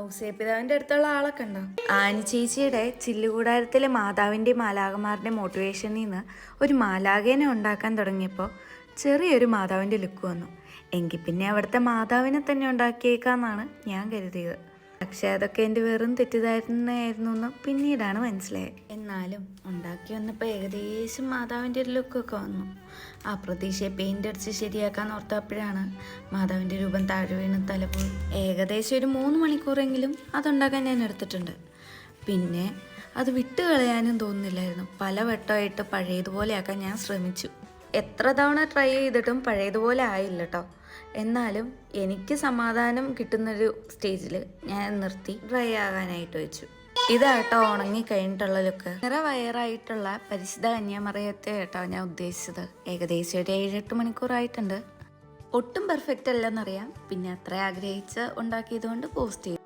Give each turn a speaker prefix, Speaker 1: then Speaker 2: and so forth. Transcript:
Speaker 1: ഔസേപ്പിതാവിൻ്റെ അടുത്തുള്ള ആളൊക്കെ ഉണ്ടോ? ആനി ചേച്ചിയുടെ ചില്ലുകൂടാരത്തിലെ മാതാവിൻ്റെ മാലാകമാരുടെ മോട്ടിവേഷനിൽ നിന്ന് ഒരു മാലാകേനെ ഉണ്ടാക്കാൻ തുടങ്ങിയപ്പോൾ ചെറിയൊരു മാതാവിൻ്റെ ലുക്ക് വന്നു. എങ്കിൽ പിന്നെ അവിടുത്തെ മാതാവിനെ തന്നെ ഉണ്ടാക്കിയേക്കാന്നാണ് ഞാൻ കരുതിയത്. പക്ഷെ അതൊക്കെ എൻ്റെ വെറും തെറ്റിദ്ധാരണയായിരുന്നു എന്ന് പിന്നീടാണ് മനസ്സിലായത്. എന്നാലും ഉണ്ടാക്കി വന്നപ്പോൾ ഏകദേശം മാതാവിൻ്റെ ഒരു ലുക്കൊക്കെ വന്നു. ആ പ്രതീക്ഷയെ പെയിൻ്റ് അടിച്ച് ശരിയാക്കാൻ ഓർത്തപ്പോഴാണ് മാതാവിൻ്റെ രൂപം താഴെ വീണ് തലപോയി. ഏകദേശം ഒരു 3 മണിക്കൂറെങ്കിലും അതുണ്ടാക്കാൻ ഞാൻ എടുത്തിട്ടുണ്ട്. പിന്നെ അത് വിട്ട് കളയാനും തോന്നുന്നില്ലായിരുന്നു. പല വട്ടമായിട്ട് പഴയതുപോലെയാക്കാൻ ഞാൻ ശ്രമിച്ചു. എത്ര തവണ ട്രൈ ചെയ്തിട്ടും പഴയതുപോലെ ആയില്ല കേട്ടോ. എന്നാലും എനിക്ക് സമാധാനം കിട്ടുന്നൊരു സ്റ്റേജിൽ ഞാൻ നിർത്തി ഡ്രൈ ആകാനായിട്ട് വെച്ചു. ഇതാട്ടോ ഉണങ്ങി കഴിഞ്ഞിട്ടുള്ള ലുക്ക്. വയറായിട്ടുള്ള പരിശുദ്ധ കന്യാമറിയത്തെ കേട്ടോ ഞാൻ ഉദ്ദേശിച്ചത്. ഏകദേശം ഒരു 7-8 മണിക്കൂറായിട്ടുണ്ട്. ഒട്ടും പെർഫെക്റ്റ് അല്ലെന്നറിയാം. പിന്നെ അത്ര ആഗ്രഹിച്ച് ഉണ്ടാക്കിയത് കൊണ്ട് പോസ്റ്റ് ചെയ്തു.